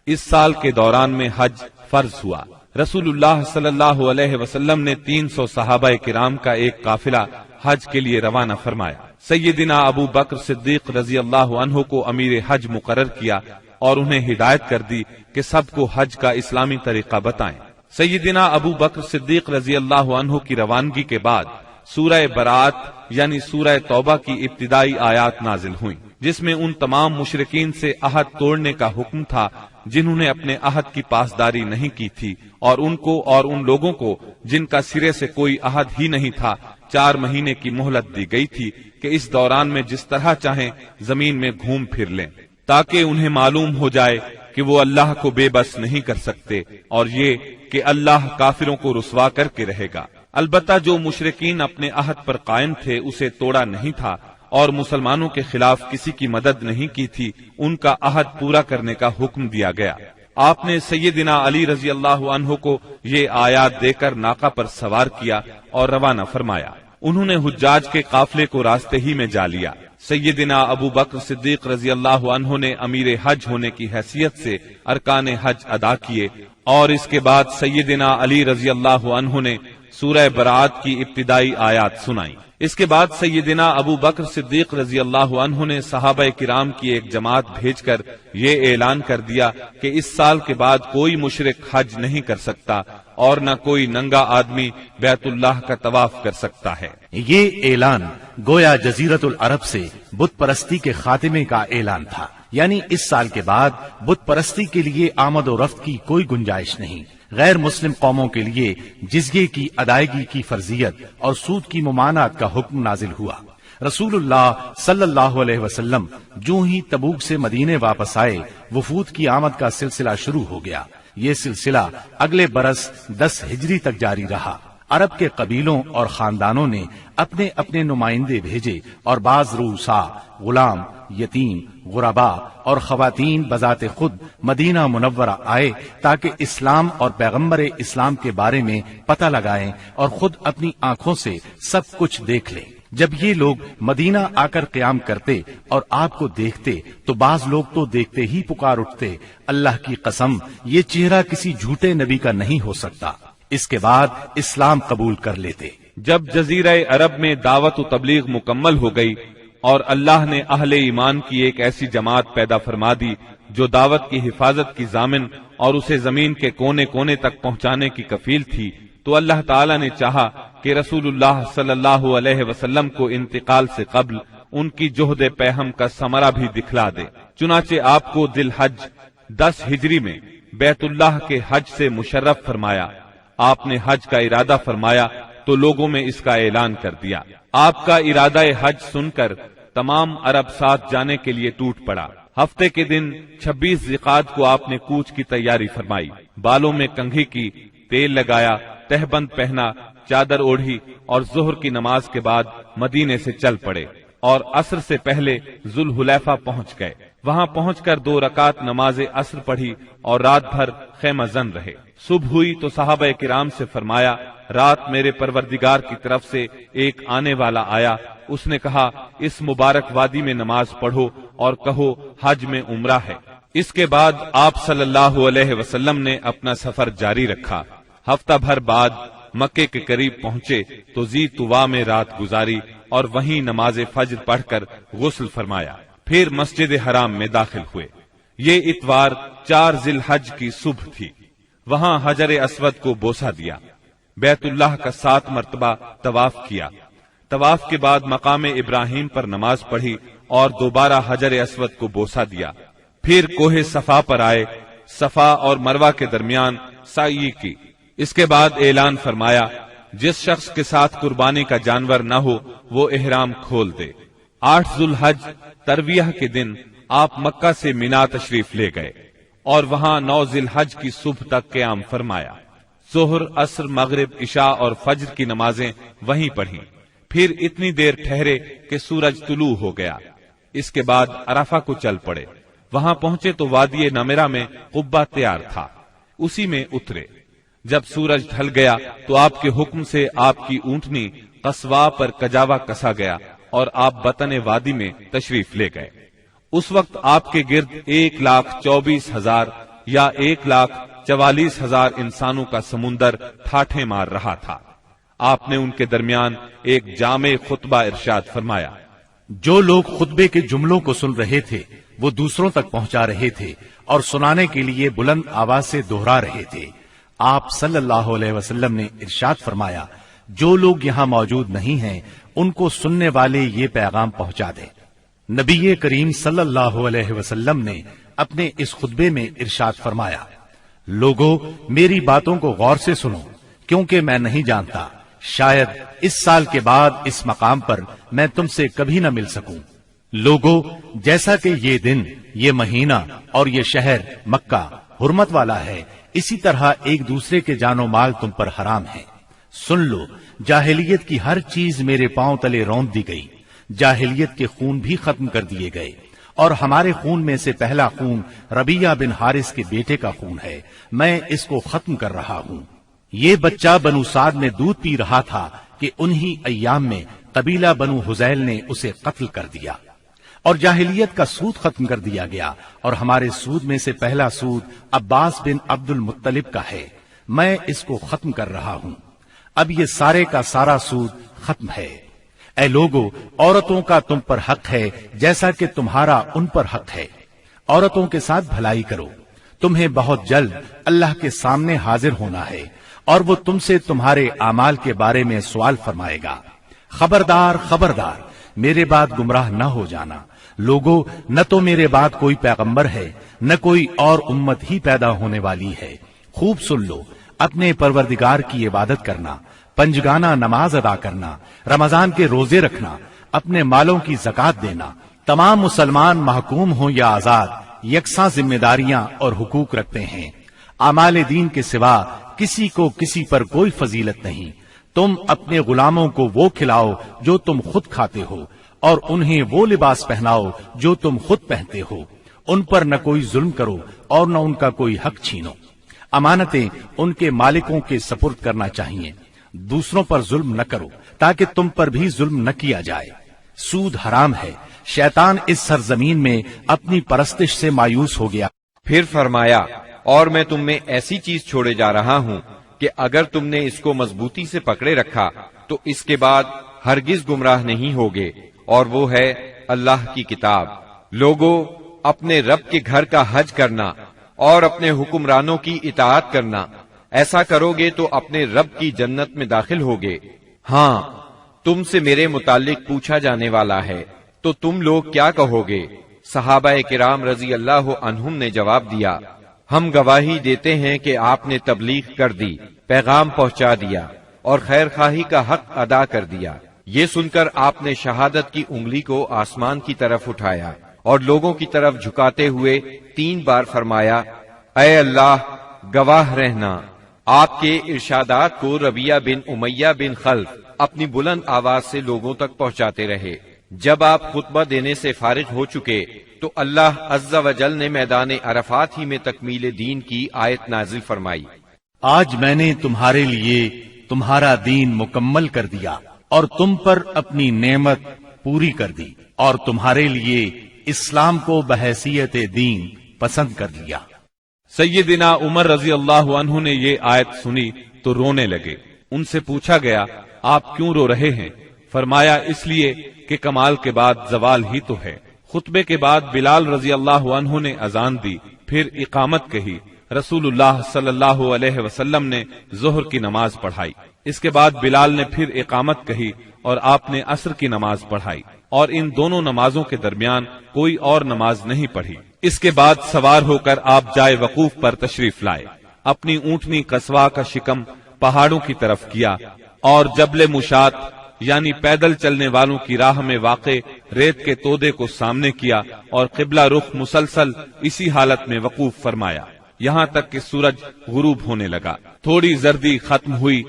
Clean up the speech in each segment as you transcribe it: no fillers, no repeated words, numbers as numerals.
اس سال کے دوران میں حج فرض ہوا۔ رسول اللہ صلی اللہ علیہ وسلم نے 300 صحابہ کرام کا ایک قافلہ حج کے لیے روانہ فرمایا۔ سیدنا ابو بکر صدیق رضی اللہ عنہ کو امیر حج مقرر کیا اور انہیں ہدایت کر دی کہ سب کو حج کا اسلامی طریقہ بتائیں۔ سیدنا ابو بکر صدیق رضی اللہ عنہ کی روانگی کے بعد سورہ برات یعنی سورہ توبہ کی ابتدائی آیات نازل ہوئیں، جس میں ان تمام مشرکین سے عہد توڑنے کا حکم تھا جنہوں نے اپنے عہد کی پاسداری نہیں کی تھی، اور ان کو اور ان لوگوں کو جن کا سرے سے کوئی عہد ہی نہیں تھا 4 مہینے کی مہلت دی گئی تھی کہ اس دوران میں جس طرح چاہیں زمین میں گھوم پھر لیں، تاکہ انہیں معلوم ہو جائے کہ وہ اللہ کو بے بس نہیں کر سکتے، اور یہ کہ اللہ کافروں کو رسوا کر کے رہے گا۔ البتہ جو مشرکین اپنے عہد پر قائم تھے اسے توڑا نہیں تھا اور مسلمانوں کے خلاف کسی کی مدد نہیں کی تھی، ان کا عہد پورا کرنے کا حکم دیا گیا۔ آپ نے سیدنا علی رضی اللہ عنہ کو یہ آیات دے کر ناقہ پر سوار کیا اور روانہ فرمایا۔ انہوں نے حجاج کے قافلے کو راستے ہی میں جا لیا۔ سیدنا ابو بکر صدیق رضی اللہ عنہ نے امیر حج ہونے کی حیثیت سے ارکان حج ادا کیے، اور اس کے بعد سیدنا علی رضی اللہ عنہ نے سورہ برات کی ابتدائی آیات سنائیں۔ اس کے بعد سیدنا ابو بکر صدیق رضی اللہ عنہ نے صحابہ کرام کی ایک جماعت بھیج کر یہ اعلان کر دیا کہ اس سال کے بعد کوئی مشرک حج نہیں کر سکتا اور نہ کوئی ننگا آدمی بیت اللہ کا طواف کر سکتا ہے۔ یہ اعلان گویا جزیرت العرب سے بت پرستی کے خاتمے کا اعلان تھا، یعنی اس سال کے بعد بت پرستی کے لیے آمد و رفت کی کوئی گنجائش نہیں۔ غیر مسلم قوموں کے لیے جزیے کی ادائیگی کی فرضیت اور سود کی ممانعت کا حکم نازل ہوا۔ رسول اللہ صلی اللہ علیہ وسلم جو ہی تبوک سے مدینے واپس آئے، وفود کی آمد کا سلسلہ شروع ہو گیا۔ یہ سلسلہ اگلے برس 10 ہجری تک جاری رہا۔ عرب کے قبیلوں اور خاندانوں نے اپنے اپنے نمائندے بھیجے، اور بعض رؤسا، غلام، یتیم، غربا اور خواتین بذات خود مدینہ منورہ آئے تاکہ اسلام اور پیغمبر اسلام کے بارے میں پتہ لگائیں اور خود اپنی آنکھوں سے سب کچھ دیکھ لیں۔ جب یہ لوگ مدینہ آ کر قیام کرتے اور آپ کو دیکھتے تو بعض لوگ تو دیکھتے ہی پکار اٹھتے، اللہ کی قسم یہ چہرہ کسی جھوٹے نبی کا نہیں ہو سکتا۔ اس کے بعد اسلام قبول کر لیتے۔ جب جزیرہ عرب میں دعوت و تبلیغ مکمل ہو گئی اور اللہ نے اہل ایمان کی ایک ایسی جماعت پیدا فرما دی جو دعوت کی حفاظت کی ضامن اور اسے زمین کے کونے کونے تک پہنچانے کی کفیل تھی، تو اللہ تعالی نے چاہا کہ رسول اللہ صلی اللہ علیہ وسلم کو انتقال سے قبل ان کی جہد پیہم کا ثمرہ بھی دکھلا دے۔ چنانچہ آپ کو ذی الحج 10 ہجری میں بیت اللہ کے حج سے مشرف فرمایا۔ آپ نے حج کا ارادہ فرمایا تو لوگوں میں اس کا اعلان کر دیا۔ آپ کا ارادہ حج سن کر تمام عرب ساتھ جانے کے لیے ٹوٹ پڑا۔ ہفتے کے دن 26 ذیقعدہ کو آپ نے کوچ کی تیاری فرمائی، بالوں میں کنگھی کی، تیل لگایا، تہبند پہنا، چادر اوڑھی اور ظہر کی نماز کے بعد مدینے سے چل پڑے اور عصر سے پہلے ذوالحلیفہ پہنچ گئے۔ وہاں پہنچ کر 2 رکعت نماز عصر پڑھی اور رات بھر خیمہ زن رہے۔ صبح ہوئی تو صحابہ کرام سے فرمایا، رات میرے پروردگار کی طرف سے ایک آنے والا آیا، اس نے کہا اس مبارک وادی میں نماز پڑھو اور کہو حج میں عمرہ ہے۔ اس کے بعد آپ صلی اللہ علیہ وسلم نے اپنا سفر جاری رکھا۔ ہفتہ بھر بعد مکے کے قریب پہنچے تو ذی طوا میں رات گزاری اور وہیں نماز فجر پڑھ کر غسل فرمایا، پھر مسجد حرام میں داخل ہوئے۔ یہ اتوار 4 ذی الحج کی صبح تھی۔ وہاں حجر اسود کو بوسہ دیا، بیت اللہ کا 7 مرتبہ طواف کیا۔ طواف کے بعد مقام ابراہیم پر نماز پڑھی اور دوبارہ حجر اسود کو بوسہ دیا۔ پھر کوہ صفا پر آئے، صفا اور مروہ کے درمیان سعی کی۔ اس کے بعد اعلان فرمایا، جس شخص کے ساتھ قربانی کا جانور نہ ہو وہ احرام کھول دے۔ 8 ذی الحج ترویہ کے دن آپ مکہ سے مینا تشریف لے گئے اور وہاں 9 ذی الحج کی صبح تک قیام فرمایا۔ ظہر، عصر، مغرب، عشاء اور فجر کی نمازیں وہیں پڑھیں، پھر اتنی دیر ٹھہرے کہ سورج طلوع ہو گیا۔ اس کے بعد عرفہ کو چل پڑے۔ وہاں پہنچے تو وادی نمرہ میں قبہ تیار تھا، اسی میں اترے۔ جب سورج ڈھل گیا تو آپ کے حکم سے آپ کی اونٹنی قصواء پر کجاوا کسا گیا اور آپ بطن وادی میں تشریف لے گئے۔ اس وقت آپ کے گرد 1,24,000 یا 1,44,000 انسانوں کا سمندر ٹھاٹھیں مار رہا تھا۔ آپ نے ان کے درمیان ایک جامع خطبہ ارشاد فرمایا۔ جو لوگ خطبے کے جملوں کو سن رہے تھے وہ دوسروں تک پہنچا رہے تھے اور سنانے کے لیے بلند آواز سے دہرا رہے تھے۔ آپ صلی اللہ علیہ وسلم نے ارشاد فرمایا، جو لوگ یہاں موجود نہیں ہیں ان کو سننے والے یہ پیغام پہنچا دیں۔ نبی کریم صلی اللہ علیہ وسلم نے اپنے اس خطبے میں ارشاد فرمایا، لوگو میری باتوں کو غور سے سنو، کیونکہ میں نہیں جانتا شاید اس سال کے بعد اس مقام پر میں تم سے کبھی نہ مل سکوں۔ لوگو جیسا کہ یہ دن، یہ مہینہ اور یہ شہر مکہ حرمت والا ہے، اسی طرح ایک دوسرے کے جان و مال تم پر حرام ہے۔ سن لو، جاہلیت کی ہر چیز میرے پاؤں تلے روند دی گئی، جاہلیت کے خون بھی ختم کر دیے گئے، اور ہمارے خون میں سے پہلا خون ربیعہ بن حارث کے بیٹے کا خون ہے، میں اس کو ختم کر رہا ہوں۔ یہ بچہ بنو سعد میں دودھ پی رہا تھا کہ انہی ایام میں قبیلہ بنو حذیل نے اسے قتل کر دیا، اور جاہلیت کا سود ختم کر دیا گیا، اور ہمارے سود میں سے پہلا سود عباس بن عبد المطلب کا ہے، میں اس کو ختم کر رہا ہوں۔ اب یہ سارے کا سارا سود ختم ہے۔ اے لوگو، عورتوں کا تم پر حق ہے جیسا کہ تمہارا ان پر حق ہے، عورتوں کے ساتھ بھلائی کرو، تمہیں بہت جلد اللہ کے سامنے حاضر ہونا ہے، اور وہ تم سے تمہارے اعمال کے بارے میں سوال فرمائے گا۔ خبردار خبردار، میرے بعد گمراہ نہ ہو جانا۔ لوگو، نہ تو میرے بعد کوئی پیغمبر ہے، نہ کوئی اور امت ہی پیدا ہونے والی ہے۔ خوب سن لو، اپنے پروردگار کی عبادت کرنا، پنجگانہ نماز ادا کرنا، رمضان کے روزے رکھنا، اپنے مالوں کی زکوٰۃ دینا، تمام مسلمان محکوم ہوں یا آزاد یکساں ذمہ داریاں اور حقوق رکھتے ہیں۔ اعمال دین کے سوا کسی کو کسی پر کوئی فضیلت نہیں۔ تم اپنے غلاموں کو وہ کھلاؤ جو تم خود کھاتے ہو، اور انہیں وہ لباس پہناؤ جو تم خود پہنتے ہو۔ ان پر نہ کوئی ظلم کرو اور نہ ان کا کوئی حق چھینو۔ امانتیں ان کے مالکوں کے سپرد کرنا چاہیے۔ دوسروں پر ظلم نہ کرو تاکہ تم پر بھی ظلم نہ کیا جائے۔ سود حرام ہے۔ شیطان اس سرزمین میں اپنی پرستش سے مایوس ہو گیا۔ پھر فرمایا، اور میں تم میں ایسی چیز چھوڑے جا رہا ہوں کہ اگر تم نے اس کو مضبوطی سے پکڑے رکھا تو اس کے بعد ہرگز گمراہ نہیں ہوگے، اور وہ ہے اللہ کی کتاب۔ لوگو، اپنے رب کے گھر کا حج کرنا اور اپنے حکمرانوں کی اطاعت کرنا، ایسا کرو گے تو اپنے رب کی جنت میں داخل ہوگے۔ ہاں، تم سے میرے متعلق پوچھا جانے والا ہے، تو تم لوگ کیا کہو گے؟ صحابہ کرام رضی اللہ عنہم نے جواب دیا، ہم گواہی دیتے ہیں کہ آپ نے تبلیغ کر دی، پیغام پہنچا دیا اور خیر خواہی کا حق ادا کر دیا۔ یہ سن کر آپ نے شہادت کی انگلی کو آسمان کی طرف اٹھایا اور لوگوں کی طرف جھکاتے ہوئے 3 بار فرمایا، اے اللہ، گواہ رہنا۔ آپ کے ارشادات کو ربیعہ بن امیہ بن خلف اپنی بلند آواز سے لوگوں تک پہنچاتے رہے۔ جب آپ خطبہ دینے سے فارغ ہو چکے تو اللہ عز و جل نے میدان عرفات ہی میں تکمیل دین کی آیت نازل فرمائی، آج میں نے تمہارے لیے تمہارا دین مکمل کر دیا اور تم پر اپنی نعمت پوری کر دی، اور تمہارے لیے اسلام کو بحیثیت دین پسند کر لیا۔ سیدنا عمر رضی اللہ عنہ نے یہ آیت سنی تو رونے لگے۔ ان سے پوچھا گیا، آپ کیوں رو رہے ہیں؟ فرمایا، اس لیے کہ کمال کے بعد زوال ہی تو ہے۔ خطبے کے بعد بلال رضی اللہ عنہ نے اذان دی، پھر اقامت کہی۔ رسول اللہ صلی اللہ علیہ وسلم نے ظہر کی نماز پڑھائی۔ اس کے بعد بلال نے پھر اقامت کہی اور آپ نے عصر کی نماز پڑھائی، اور ان دونوں نمازوں کے درمیان کوئی اور نماز نہیں پڑھی۔ اس کے بعد سوار ہو کر آپ جائے وقوف پر تشریف لائے، اپنی اونٹنی قصوا کا شکم پہاڑوں کی طرف کیا اور جبل مشات یعنی پیدل چلنے والوں کی راہ میں واقع ریت کے تودے کو سامنے کیا اور قبلہ رخ مسلسل اسی حالت میں وقوف فرمایا، یہاں تک کہ سورج غروب ہونے لگا۔ تھوڑی زردی ختم ہوئی،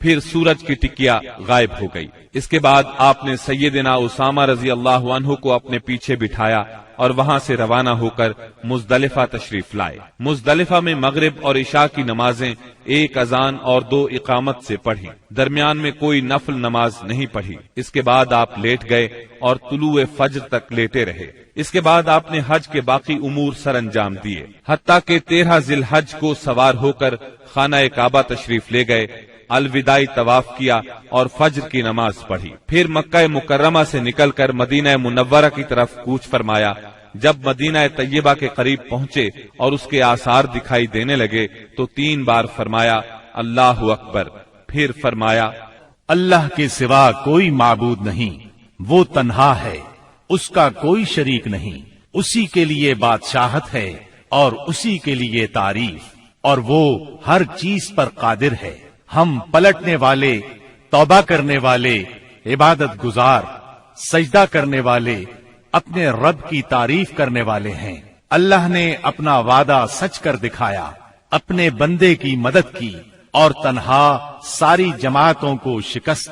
پھر سورج کی ٹکیا غائب ہو گئی۔ اس کے بعد آپ نے سیدنا اسامہ رضی اللہ عنہ کو اپنے پیچھے بٹھایا اور وہاں سے روانہ ہو کر مزدلفہ تشریف لائے۔ مزدلفہ میں مغرب اور عشاء کی نمازیں 1 اذان اور 2 اقامت سے پڑھی، درمیان میں کوئی نفل نماز نہیں پڑھی۔ اس کے بعد آپ لیٹ گئے اور طلوع فجر تک لیٹے رہے۔ اس کے بعد آپ نے حج کے باقی امور سر انجام دیے، حتیٰ کہ 13 ذی الحج کو سوار ہو کر خانہ کعبہ تشریف لے گئے، الوداعی طواف کیا اور فجر کی نماز پڑھی۔ پھر مکہ مکرمہ سے نکل کر مدینہ منورہ کی طرف کوچ فرمایا۔ جب مدینہ طیبہ کے قریب پہنچے اور اس کے آثار دکھائی دینے لگے تو 3 بار فرمایا اللہ اکبر، پھر فرمایا اللہ کے سوا کوئی معبود نہیں، وہ تنہا ہے، اس کا کوئی شریک نہیں، اسی کے لیے بادشاہت ہے اور اسی کے لیے تعریف، اور وہ ہر چیز پر قادر ہے۔ ہم پلٹنے والے، توبہ کرنے والے، عبادت گزار، سجدہ کرنے والے، اپنے رب کی تعریف کرنے والے ہیں۔ اللہ نے اپنا وعدہ سچ کر دکھایا، اپنے بندے کی مدد کی اور تنہا ساری جماعتوں کو شکست